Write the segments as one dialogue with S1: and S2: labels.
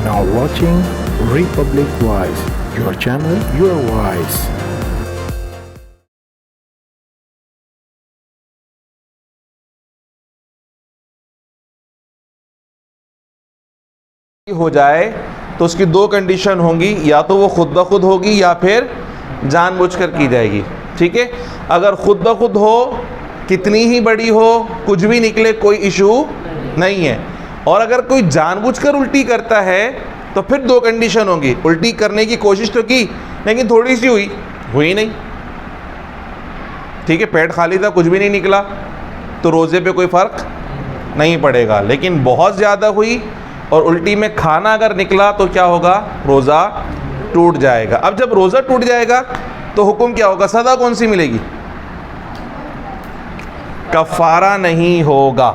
S1: now watching Republic Voice, your channel, your voice.
S2: ہو جائے تو اس کی دو کنڈیشن ہوں گی، یا تو وہ خود بخود ہوگی یا پھر جان بوجھ کر کی جائے گی. ٹھیک ہے، اگر خود بخود ہو، کتنی ہی بڑی ہو، کچھ بھی نکلے، کوئی ایشو نہیں ہے. اور اگر کوئی جان بوجھ کر الٹی کرتا ہے تو پھر دو کنڈیشن ہوں گی. الٹی کرنے کی کوشش تو کی لیکن تھوڑی سی ہوئی نہیں. ٹھیک ہے، پیٹ خالی تھا، کچھ بھی نہیں نکلا تو روزے پہ کوئی فرق نہیں پڑے گا. لیکن بہت زیادہ ہوئی اور الٹی میں کھانا اگر نکلا تو کیا ہوگا؟ روزہ ٹوٹ جائے گا. اب جب روزہ ٹوٹ جائے گا تو حکم کیا ہوگا؟ سزا کون سی ملے گی؟ کفارہ نہیں ہوگا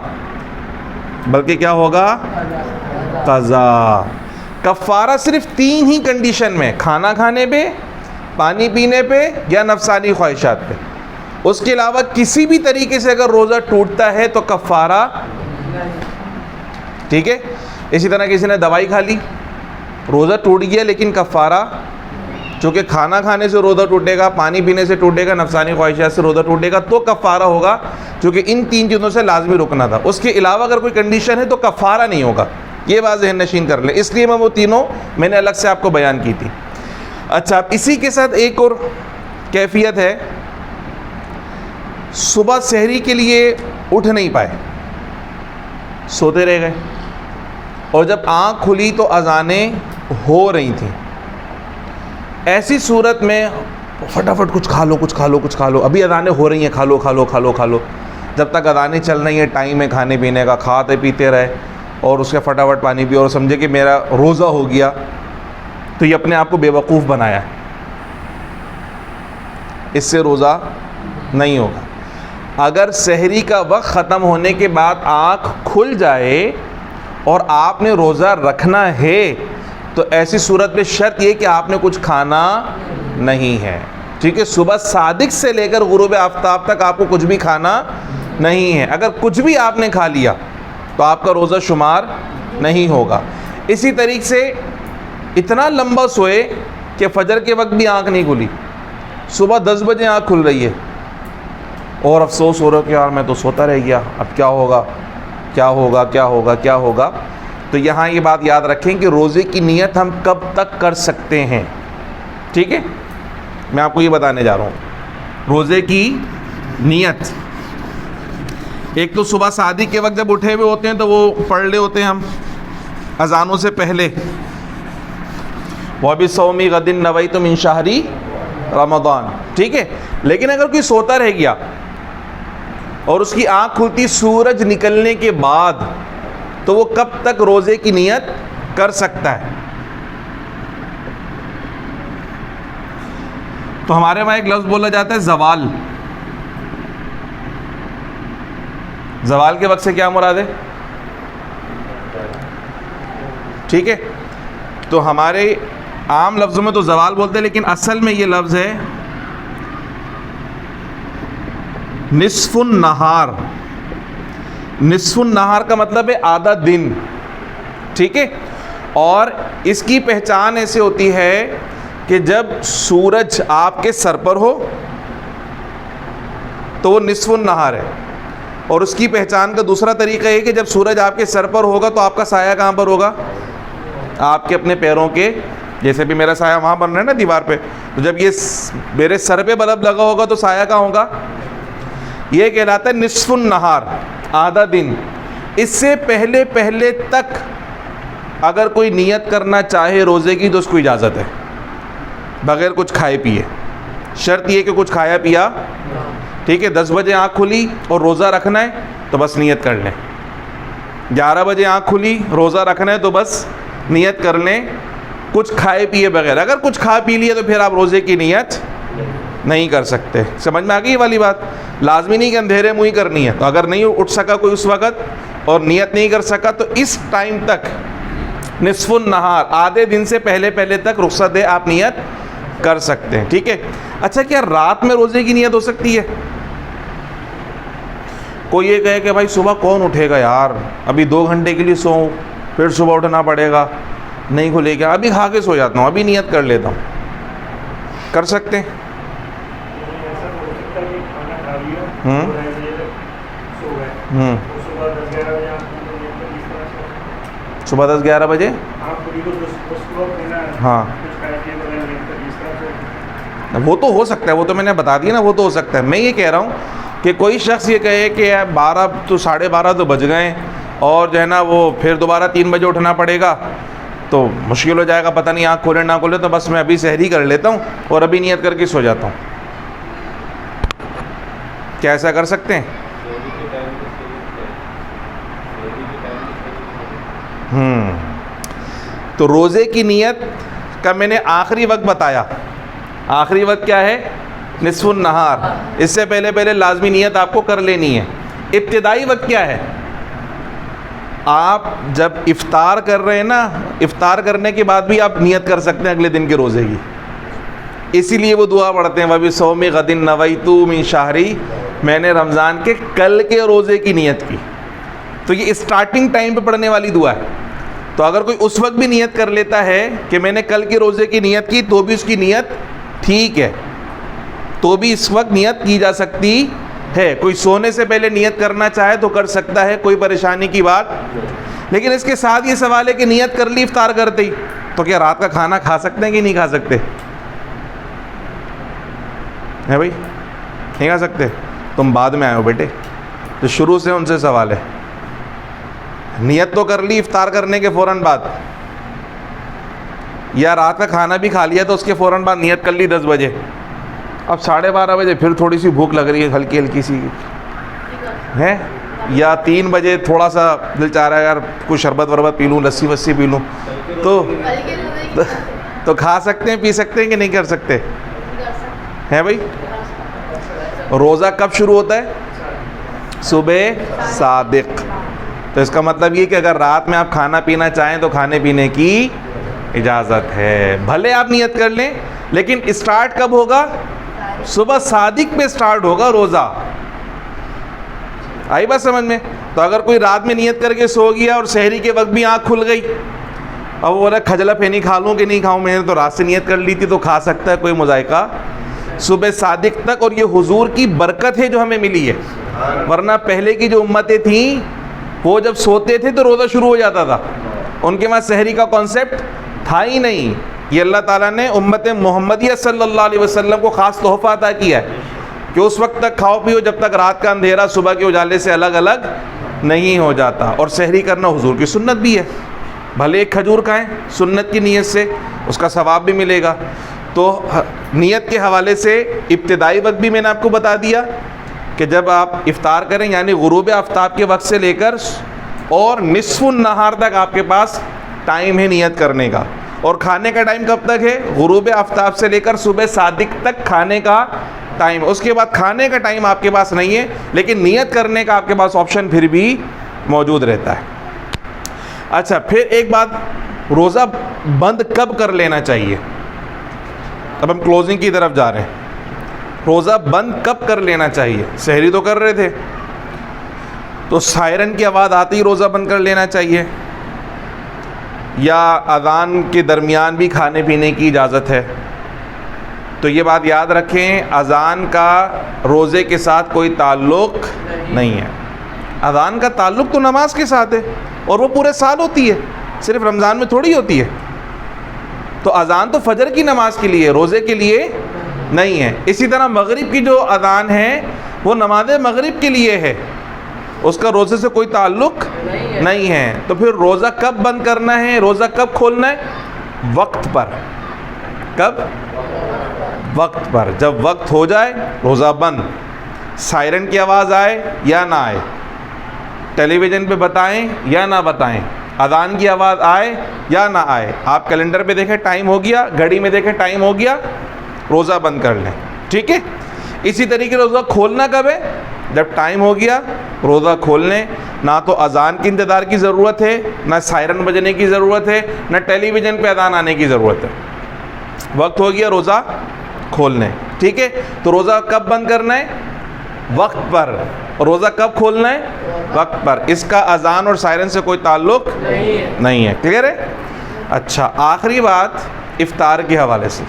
S2: بلکہ کیا ہوگا؟ قضا. کفارہ صرف تین ہی کنڈیشن میں، کھانا کھانے پہ، پانی پینے پہ یا نفسانی خواہشات پہ. اس کے علاوہ کسی بھی طریقے سے اگر روزہ ٹوٹتا ہے تو کفارہ. ٹھیک ہے، اسی طرح کسی نے دوائی کھا لی، روزہ ٹوٹ گیا لیکن کفارہ، چونکہ کھانا کھانے سے روزہ ٹوٹے گا، پانی پینے سے ٹوٹے گا، نفسانی خواہشات سے روزہ ٹوٹے گا تو کفارہ ہوگا، چونکہ ان تین چیزوں سے لازمی رکنا تھا. اس کے علاوہ اگر کوئی کنڈیشن ہے تو کفارہ نہیں ہوگا. یہ بات ذہن نشین کر لیں، اس لیے میں وہ تینوں میں نے الگ سے آپ کو بیان کی تھی. اچھا، اب اسی کے ساتھ ایک اور کیفیت ہے، صبح سحری کے لیے اٹھ نہیں پائے، سوتے رہ گئے، اور جب آنکھ کھلی تو اذانیں ہو رہی تھیں. ایسی صورت میں فٹافٹ کچھ کھا لو، کچھ کھا لو، کچھ کھا لو، ابھی اذانیں ہو رہی ہیں، کھا لو کھا لو کھا لو کھا لو. جب تک اذانیں چل رہی ہیں ٹائم ہے کھانے پینے کا، کھاتے پیتے رہے اور اس کے فٹافٹ پانی پی اور سمجھے کہ میرا روزہ ہو گیا، تو یہ اپنے آپ کو بے وقوف بنایا ہے. اس سے روزہ نہیں ہوگا. اگر سحری کا وقت ختم ہونے کے بعد آنکھ کھل جائے اور آپ نے روزہ رکھنا ہے تو ایسی صورت میں شرط یہ کہ آپ نے کچھ کھانا نہیں ہے. ٹھیک ہے، صبح صادق سے لے کر غروب آفتاب تک آپ کو کچھ بھی کھانا نہیں ہے. اگر کچھ بھی آپ نے کھا لیا تو آپ کا روزہ شمار نہیں ہوگا. اسی طریقے سے اتنا لمبا سوئے کہ فجر کے وقت بھی آنکھ نہیں کھلی، صبح 10 بجے آنکھ کھل رہی ہے اور افسوس ہو رہا ہے کہ یار میں تو سوتا رہ گیا، اب کیا ہوگا کیا ہوگا کیا ہوگا کیا ہوگا. تو یہاں یہ بات یاد رکھیں کہ روزے کی نیت ہم کب تک کر سکتے ہیں. ٹھیک ہے، میں آپ کو یہ بتانے جا رہا ہوں. روزے کی نیت، ایک تو صبح صادق کے وقت جب اٹھے ہوئے ہوتے ہیں تو وہ پڑھ لے ہوتے ہیں ہم اذانوں سے پہلے، وَبِصَوْمِ غَدٍ نَوَيْتُ مِنْ شَهْرِ رمضان. ٹھیک ہے، لیکن اگر کوئی سوتا رہ گیا اور اس کی آنکھ کھلتی سورج نکلنے کے بعد تو وہ کب تک روزے کی نیت کر سکتا ہے؟ تو ہمارے وہاں ایک لفظ بولا جاتا ہے زوال. زوال کے وقت سے کیا مراد ہے؟ ٹھیک ہے، تو ہمارے عام لفظوں میں تو زوال بولتے ہیں لیکن اصل میں یہ لفظ ہے نصف النہار. نصف النہار کا مطلب ہے آدھا دن. ٹھیک ہے، اور اس کی پہچان ایسے ہوتی ہے کہ جب سورج آپ کے سر پر ہو تو وہ نصف النہار ہے. اور اس کی پہچان کا دوسرا طریقہ ہے کہ جب سورج آپ کے سر پر ہوگا تو آپ کا سایہ کہاں پر ہوگا؟ آپ کے اپنے پیروں کے، جیسے بھی میرا سایہ وہاں بن رہا ہے نا دیوار پہ، تو جب یہ میرے سر پہ بلب لگا ہوگا تو سایہ کہاں ہوگا؟ یہ کہلاتا ہے نصف النہار، آدھا دن. اس سے پہلے تک اگر کوئی نیت کرنا چاہے روزے کی تو اس کو اجازت ہے، بغیر کچھ کھائے پیے. شرط یہ کہ کچھ کھایا پیا. ٹھیک ہے، 10 بجے آنکھ کھلی اور روزہ رکھنا ہے تو بس نیت کر لیں. 11 بجے آنکھ کھلی، روزہ رکھنا ہے تو بس نیت کر لیں، کچھ کھائے پیے بغیر. اگر کچھ کھا پی لیے تو پھر آپ روزے کی نیت نہیں کر سکتے. سمجھ میں آ گئی یہ والی بات؟ لازمی نہیں کہ اندھیرے منہ ہی کرنی ہے. تو اگر نہیں اٹھ سکا کوئی اس وقت اور نیت نہیں کر سکا تو اس ٹائم تک نصف النہار، آدھے دن سے پہلے تک رخصت ہے، آپ نیت کر سکتے ہیں. ٹھیک ہے. اچھا، کیا رات میں روزے کی نیت ہو سکتی ہے؟ کوئی یہ کہے کہ بھائی صبح کون اٹھے گا یار، ابھی 2 گھنٹے کے لیے سوؤں، پھر صبح اٹھنا پڑے گا، نہیں کھلے گا, ابھی کھا کے سو جاتا ہوں, ابھی نیت کر لیتا ہوں. کر سکتے ہیں. صبح 10-11 بجے ہاں وہ تو ہو سکتا ہے, وہ تو میں نے بتا دیا نا, وہ تو ہو سکتا ہے. میں یہ کہہ رہا ہوں کہ کوئی شخص یہ کہے کہ 12 تو 12:30 تو بج گئے اور جو ہے نا وہ پھر دوبارہ 3 بجے اٹھنا پڑے گا تو مشکل ہو جائے گا, پتہ نہیں آنکھ کھولے نہ کھولے, تو بس میں ابھی سحری کر لیتا ہوں اور ابھی نیت کر کے سو جاتا ہوں. کیا ایسا کر سکتے ہیں؟ تو روزے کی نیت کا میں نے آخری وقت بتایا. آخری وقت کیا ہے؟ نصف النہار. اس سے پہلے لازمی نیت آپ کو کر لینی ہے. ابتدائی وقت کیا ہے؟ آپ جب افطار کر رہے ہیں نا, افطار کرنے کے بعد بھی آپ نیت کر سکتے ہیں اگلے دن کے روزے کی. اسی لیے وہ دعا پڑھتے ہیں وَبِصَوْمِ غَدٍ نَوَيْتُ مِن شَهْرِي, میں نے رمضان کے کل کے روزے کی نیت کی. تو یہ اسٹارٹنگ ٹائم پہ پڑھنے والی دعا ہے. تو اگر کوئی اس وقت بھی نیت کر لیتا ہے کہ میں نے کل کے روزے کی نیت کی, تو بھی اس کی نیت ٹھیک ہے, تو بھی اس وقت نیت کی جا سکتی ہے. کوئی سونے سے پہلے نیت کرنا چاہے تو کر سکتا ہے, کوئی پریشانی کی بات. لیکن اس کے ساتھ یہ سوال ہے کہ نیت کر لی افطار کرتے ہی, تو کیا رات کا کھانا کھا سکتے ہیں کہ نہیں کھا سکتے؟ ہے بھائی, نہیں کھا سکتے. تم بعد میں آئے ہو بیٹے, تو شروع سے ان سے سوال ہے. نیت تو کر لی افطار کرنے کے فوراً بعد, یا رات کا کھانا بھی کھا لیا تو اس کے فوراً بعد نیت کر لی 10 بجے. اب 12:30 بجے پھر تھوڑی سی بھوک لگ رہی ہے, ہلکی ہلکی سی ہے, یا 3 بجے تھوڑا سا دل چاہ رہا ہے یار کچھ شربت وربت پی لوں, لسی وسی پی لوں, تو کھا سکتے ہیں, پی سکتے ہیں کہ نہیں کر سکتے؟ ہے بھائی. روزہ کب شروع ہوتا ہے؟ صبح صادق. تو اس کا مطلب یہ کہ اگر رات میں آپ کھانا پینا چاہیں تو کھانے پینے کی اجازت ہے, بھلے آپ نیت کر لیں, لیکن اسٹارٹ کب ہوگا؟ صبح صادق پہ اسٹارٹ ہوگا روزہ. آئی بات سمجھ میں؟ تو اگر کوئی رات میں نیت کر کے سو گیا اور سحری کے وقت بھی آنکھ کھل گئی, اب وہ بولا کھجلا پھینی کھا لوں کہ نہیں کھاؤں, میں نے تو رات سے نیت کر لی تھی, تو کھا سکتا ہے, کوئی مذائقہ صبح صادق تک. اور یہ حضور کی برکت ہے جو ہمیں ملی ہے, ورنہ پہلے کی جو امتیں تھیں وہ جب سوتے تھے تو روزہ شروع ہو جاتا تھا, ان کے پاس سحری کا کانسیپٹ تھا ہی نہیں. یہ اللہ تعالیٰ نے امت محمدیہ صلی اللہ علیہ وسلم کو خاص تحفہ عطا کیا ہے کہ اس وقت تک کھاؤ پیو جب تک رات کا اندھیرا صبح کے اجالے سے الگ الگ نہیں ہو جاتا. اور سحری کرنا حضور کی سنت بھی ہے, بھلے ایک کھجور کھائیں سنت کی نیت سے, اس کا ثواب بھی ملے گا. تو نیت کے حوالے سے ابتدائی وقت بھی میں نے آپ کو بتا دیا کہ جب آپ افطار کریں, یعنی غروب آفتاب کے وقت سے لے کر اور نصف النہار تک آپ کے پاس ٹائم ہے نیت کرنے کا. اور کھانے کا ٹائم کب تک ہے؟ غروب آفتاب سے لے کر صبح صادق تک کھانے کا ٹائم. اس کے بعد کھانے کا ٹائم آپ کے پاس نہیں ہے, لیکن نیت کرنے کا آپ کے پاس آپشن پھر بھی موجود رہتا ہے. اچھا, پھر ایک بات, روزہ بند کب کر لینا چاہیے؟ اب ہم کلوزنگ کی طرف جا رہے ہیں. روزہ بند کب کر لینا چاہیے؟ سحری تو کر رہے تھے, تو سائرن کی آواز آتے ہی روزہ بند کر لینا چاہیے, یا اذان کے درمیان بھی کھانے پینے کی اجازت ہے؟ تو یہ بات یاد رکھیں, اذان کا روزے کے ساتھ کوئی تعلق نہیں ہے. اذان کا تعلق تو نماز کے ساتھ ہے, اور وہ پورے سال ہوتی ہے, صرف رمضان میں تھوڑی ہوتی ہے. تو اذان تو فجر کی نماز کے لیے, روزے کے لیے نہیں ہے. اسی طرح مغرب کی جو اذان ہے وہ نماز مغرب کے لیے ہے, اس کا روزے سے کوئی تعلق نہیں ہے. تو پھر روزہ کب بند کرنا ہے, روزہ کب کھولنا ہے؟ وقت پر. کب؟ وقت پر. جب وقت ہو جائے روزہ بند. سائرن کی آواز آئے یا نہ آئے, ٹیلی ویژن پہ بتائیں یا نہ بتائیں, اذان کی آواز آئے یا نہ آئے, آپ کیلنڈر پہ دیکھیں ٹائم ہو گیا, گھڑی میں دیکھیں ٹائم ہو گیا, روزہ بند کر لیں. ٹھیک ہے. اسی طریقے روزہ کھولنا کب ہے؟ جب ٹائم ہو گیا روزہ کھول لیں. نہ تو اذان کی انتظار کی ضرورت ہے, نہ سائرن بجنے کی ضرورت ہے, نہ ٹیلی ویژن پہ اذان آنے کی ضرورت ہے. وقت ہو گیا روزہ کھول لیں. ٹھیک ہے. تو روزہ کب بند کرنا ہے؟ وقت پر. روزہ کب کھولنا ہے؟ وقت پر. اس کا اذان اور سائرن سے کوئی تعلق نہیں ہے. کلیئر ہے؟ اچھا آخری بات افطار کے حوالے سے،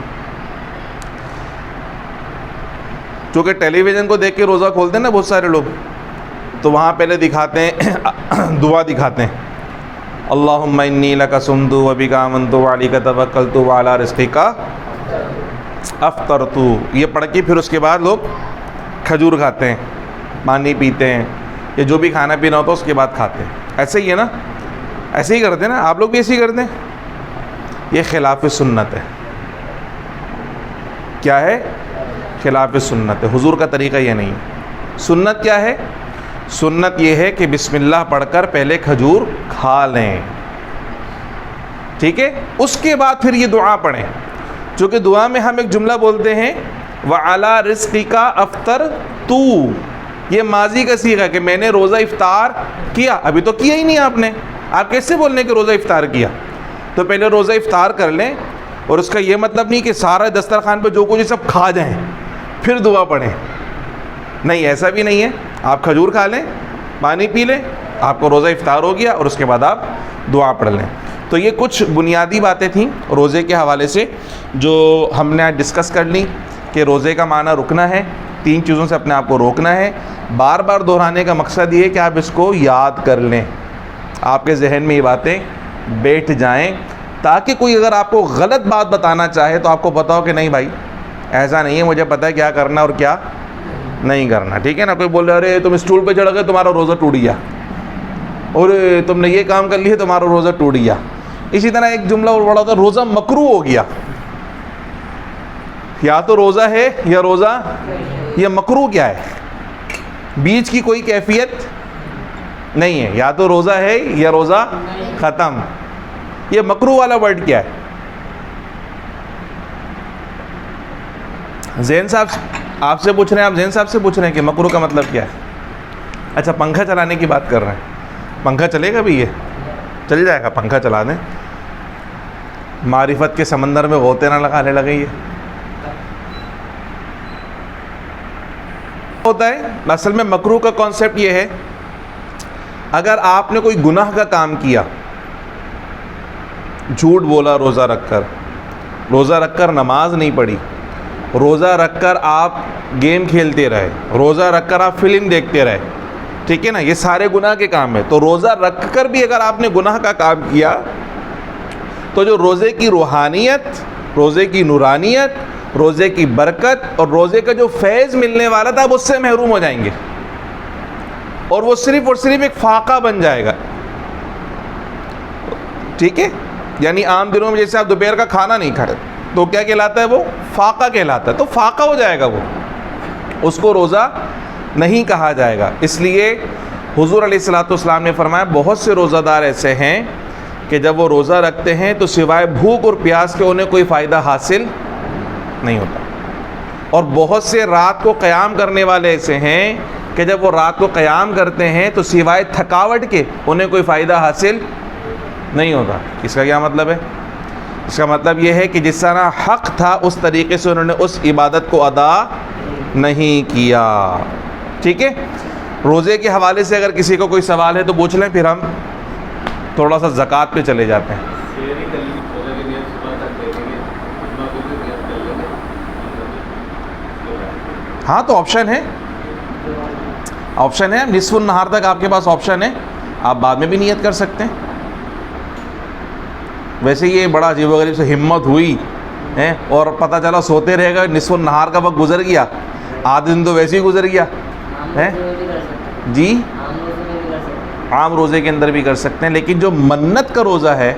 S2: چونکہ ٹیلی ویژن کو دیکھ کے روزہ کھولتے ہیں نا بہت سارے لوگ، تو وہاں پہلے دکھاتے ہیں دعا دکھاتے ہیں، اللہم انی لک صمت و بک آمنت و علیک توکلت و علی رزقک افطرت، یہ پڑھ کے پھر اس کے بعد لوگ کھجور کھاتے ہیں، پانی پیتے ہیں، یا جو بھی کھانا پینا ہوتا ہے اس کے بعد کھاتے ہیں. ایسے ہی ہے نا، ایسے ہی کرتے ہیں نا آپ لوگ بھی ایسے ہی کرتے ہیں. یہ خلاف سنت ہے. کیا ہے؟ خلاف سنت ہے. حضور کا طریقہ یہ نہیں ہے. سنت کیا ہے؟ سنت یہ ہے کہ بسم اللہ پڑھ کر پہلے کھجور کھا لیں، ٹھیک ہے، اس کے بعد پھر یہ دعا پڑھیں. چونکہ دعا میں ہم ایک جملہ بولتے ہیں وَعَلَىٰ رِزْقِكَ أَفْطَرْتُ، یہ ماضی کا صیغہ ہے کہ میں نے روزہ افطار کیا. ابھی تو کیا ہی نہیں آپ نے، آپ کیسے بولنے کہ روزہ افطار کیا؟ تو پہلے روزہ افطار کر لیں. اور اس کا یہ مطلب نہیں کہ سارا دسترخوان پہ جو کچھ سب کھا جائیں پھر دعا پڑھیں، نہیں ایسا بھی نہیں ہے. آپ کھجور کھا لیں، پانی پی لیں، آپ کو روزہ افطار ہو گیا، اور اس کے بعد آپ دعا پڑھ لیں. تو یہ کچھ بنیادی باتیں تھیں روزے کے حوالے سے جو ہم نے آج ڈسکس کر لیں کہ روزے کا معنی رکنا ہے، 3 چیزوں سے اپنے آپ کو روکنا ہے. بار بار دہرانے کا مقصد یہ ہے کہ آپ اس کو یاد کر لیں، آپ کے ذہن میں یہ باتیں بیٹھ جائیں، تاکہ کوئی اگر آپ کو غلط بات بتانا چاہے تو آپ کو پتا ہو کہ نہیں بھائی ایسا نہیں ہے، مجھے پتہ ہے کیا کرنا اور کیا نہیں کرنا. ٹھیک ہے نا. کوئی بول رہے ارے تم اسٹول پہ چڑھ گئے تمہارا روزہ ٹوٹ گیا، اور تم نے یہ کام کر لیا تمہارا روزہ ٹوٹ گیا. اسی طرح ایک جملہ اور بڑا ہوتا ہے روزہ مکروہ ہو گیا. یا تو روزہ ہے یا روزہ یہ مکروہ کیا ہے؟ بیچ کی کوئی کیفیت نہیں ہے. یا تو روزہ ہے یا روزہ ختم. یہ مکروہ والا ورڈ کیا ہے؟ زین صاحب آپ سے پوچھ رہے ہیں، آپ زین صاحب سے پوچھ رہے ہیں کہ مکروہ کا مطلب کیا ہے؟ اچھا پنکھا چلانے کی بات کر رہے ہیں. پنکھا چلے گا بھی؟ یہ چل جائے گا. پنکھا چلا دیں. معرفت کے سمندر میں غوطے نہ لگانے لگے. یہ ہوتا ہے اصل میں مکروہ کا کانسیپٹ یہ ہے، اگر آپ نے کوئی گناہ کا کام کیا، جھوٹ بولا روزہ رکھ کر نماز نہیں پڑھی، روزہ رکھ کر آپ گیم کھیلتے رہے، روزہ رکھ کر آپ فلم دیکھتے رہے، ٹھیک ہے نا، یہ سارے گناہ کے کام ہیں. تو روزہ رکھ کر بھی اگر آپ نے گناہ کا کام کیا تو جو روزے کی روحانیت، روزے کی نورانیت، روزے کی برکت اور روزے کا جو فیض ملنے والا تھا آپ اس سے محروم ہو جائیں گے، اور وہ صرف اور صرف ایک فاقہ بن جائے گا. ٹھیک ہے. یعنی عام دنوں میں جیسے آپ دوپہر کا کھانا نہیں کھائے تو کیا کہلاتا ہے؟ وہ فاقہ کہلاتا ہے. تو فاقہ ہو جائے گا، وہ اس کو روزہ نہیں کہا جائے گا. اس لیے حضور علیہ الصلوۃ والسلام نے فرمایا بہت سے روزہ دار ایسے ہیں کہ جب وہ روزہ رکھتے ہیں تو سوائے بھوک اور پیاس کے انہیں کوئی فائدہ حاصل نہیں ہوتا. اور بہت سے رات کو قیام کرنے والے ایسے ہیں کہ جب وہ رات کو قیام کرتے ہیں تو سوائے تھکاوٹ کے انہیں کوئی فائدہ حاصل نہیں ہوتا. اس کا کیا مطلب ہے؟ اس کا مطلب یہ ہے کہ جس طرح حق تھا اس طریقے سے انہوں نے اس عبادت کو ادا نہیں کیا. ٹھیک ہے. روزے کے حوالے سے اگر کسی کو کوئی سوال ہے تو پوچھ لیں، پھر ہم تھوڑا سا زکوٰۃ پہ چلے جاتے ہیں. ہاں تو آپشن ہے نصف النہار تک آپ کے پاس آپشن ہے، آپ بعد میں بھی نیت کر سکتے ہیں. ویسے یہ بڑا عجیب و غریب سے ہمت ہوئی ہے اور پتہ چلا سوتے رہے گا، نصف النہار کا وقت گزر گیا، آدھا دن تو ویسے ہی گزر گیا ہے. جی عام روزے کے اندر بھی کر سکتے ہیں، لیکن جو منت کا روزہ ہے،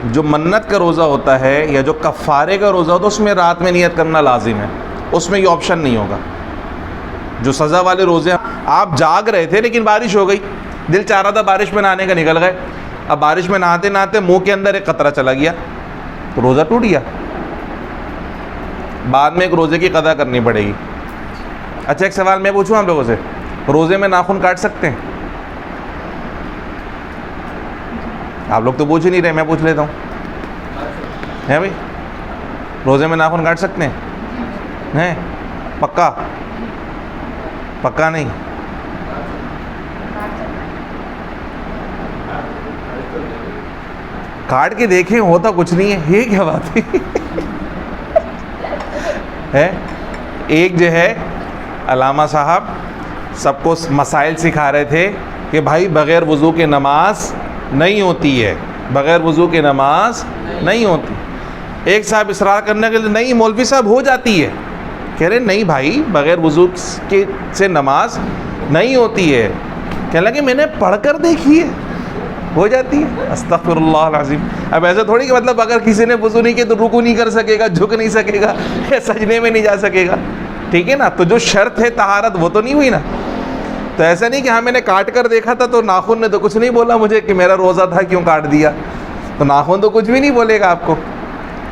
S2: جو منت کا روزہ ہوتا ہے یا جو کفارے کا روزہ ہوتا ہے، اس میں رات میں نیت کرنا لازم ہے، اس میں یہ آپشن نہیں ہوگا. جو سزا والے روزے آپ جاگ رہے تھے لیکن بارش ہو گئی، دل چاہ رہا تھا بارش میں نہانے کا، نکل گئے، اب بارش میں نہاتے نہاتے منہ کے اندر ایک قطرہ چلا گیا تو روزہ ٹوٹ گیا، بعد میں ایک روزے کی قضا کرنی پڑے گی. اچھا ایک سوال میں پوچھوں آپ لوگوں سے، روزے میں ناخن کاٹ سکتے ہیں؟ آپ لوگ تو پوچھ ہی نہیں رہے، میں پوچھ لیتا ہوں، ہے بھائی روزے میں ناخن کاٹ سکتے ہیں؟ پکا؟ پکا نہیں؟ کاٹ کے دیکھیں ہوتا کچھ نہیں ہے. یہ کیا بات ہے؟ ایک جو ہے علامہ صاحب سب کو مسائل سکھا رہے تھے کہ بھائی بغیر وضو کے نماز نہیں ہوتی ہے, بغیر وضو کے نماز نہیں ہوتی. ایک صاحب اصرار کرنے کے لیے نہیں مولوی صاحب ہو جاتی ہے. کہہ رہے نہیں بھائی بغیر وضو کے سے نماز نہیں ہوتی ہے. کہنے لگے میں نے پڑھ کر دیکھی ہے ہو جاتی ہے. استغفر اللہ العظیم. اب ایسا تھوڑی کہ مطلب اگر کسی نے وضو نہیں کیا تو رکوع نہیں کر سکے گا, جھک نہیں سکے گا, سجدے میں نہیں جا سکے گا. ٹھیک ہے نا, تو جو شرط ہے طہارت وہ تو نہیں ہوئی نا. تو ایسا نہیں کہ ہاں میں نے کاٹ کر دیکھا تھا تو ناخن نے تو کچھ نہیں بولا مجھے کہ میرا روزہ تھا کیوں کاٹ دیا. تو ناخن تو کچھ بھی نہیں بولے گا آپ کو.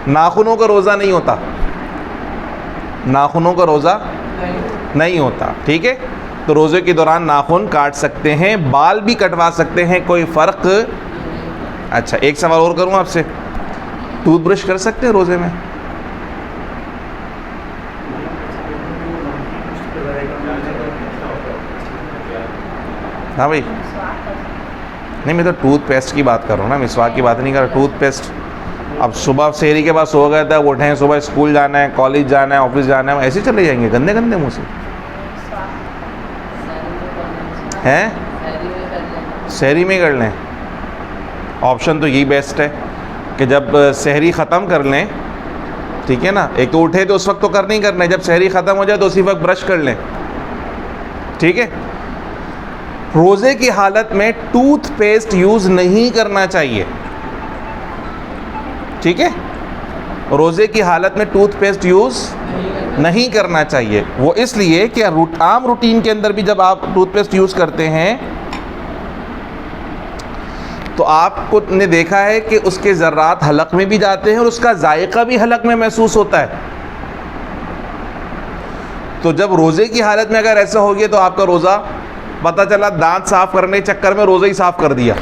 S2: ناخنوں کا روزہ نہیں ہوتا, ناخنوں کا روزہ نہیں ہوتا. ٹھیک ہے, تو روزے کے دوران ناخن کاٹ سکتے ہیں, بال بھی کٹوا سکتے ہیں, کوئی فرق. اچھا ایک سوال اور کروں آپ سے, ٹوتھ برش کر سکتے ہیں روزے میں؟ ہاں بھائی نہیں, میں تو ٹوتھ پیسٹ کی بات کر رہا ہوں نا, مسواک کی بات نہیں کر رہا. ٹوتھ پیسٹ اب صبح سحری کے بعد سو گئے تھے, وہ اٹھیں صبح اسکول جانا ہے, کالج جانا ہے, آفس جانا ہے, ایسے چلے جائیں گے گندے گندے منہ سے ہیں؟ سحری میں کر لیں. آپشن تو یہی بیسٹ ہے کہ جب سحری ختم کر لیں, ٹھیک ہے نا, ایک تو اٹھے تو اس وقت تو کرنا ہی کرنا ہے, جب سحری ختم ہو جائے تو اسی وقت برش کر لیں. ٹھیک ہے, روزے کی حالت میں ٹوتھ پیسٹ یوز نہیں کرنا چاہیے. ٹھیک ہے, روزے کی حالت میں ٹوتھ پیسٹ یوز نہیں کرنا چاہیے. وہ اس لیے کہ عام روٹین کے اندر بھی جب آپ ٹوتھ پیسٹ یوز کرتے ہیں تو آپ کو نے دیکھا ہے کہ اس کے ذرات حلق میں بھی جاتے ہیں اور اس کا ذائقہ بھی حلق میں محسوس ہوتا ہے. تو جب روزے کی حالت میں اگر ایسا ہو گیا تو آپ کا روزہ پتہ چلا دانت صاف کرنے کے چکر میں روزہ ہی صاف کر دیا.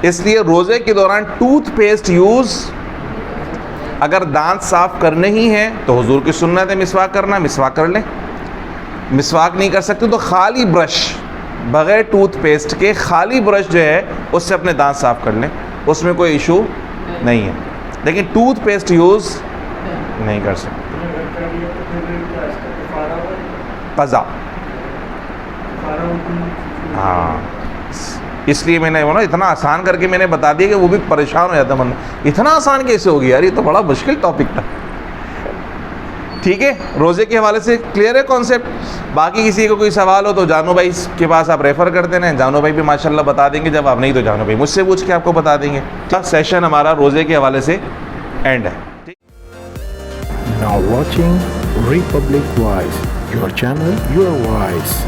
S2: اس لیے روزے کے دوران ٹوتھ پیسٹ یوز اگر دانت صاف کرنے ہی ہیں تو حضور کی سنت ہے مسواک کرنا, مسواک کر لیں. مسواک نہیں کر سکتے تو خالی برش, بغیر ٹوتھ پیسٹ کے خالی برش جو ہے اس سے اپنے دانت صاف کر لیں, اس میں کوئی ایشو نہیں ہے. لیکن ٹوتھ پیسٹ یوز نہیں کر سکتے. قضا, ہاں اس لیے میں نے بولا اتنا آسان کر کے میں نے بتا دیا کہ وہ بھی پریشان ہو جاتا بندہ, اتنا آسان کیسے ہو گیا یار, یہ تو بڑا مشکل ٹاپک تھا. ٹھیک ہے, روزے کے حوالے سے کلیئر ہے کانسیپٹ. باقی کسی کو کوئی سوال ہو تو جانو بھائی کے پاس آپ ریفر کر دینا, جانو بھائی بھی ماشاءاللہ بتا دیں گے, جب آپ نہیں تو جانو بھائی مجھ سے پوچھ کے آپ کو بتا دیں گے. سیشن ہمارا روزے کے حوالے سے اینڈ ہے.
S1: Now watching Republic Voice, your channel, your voice.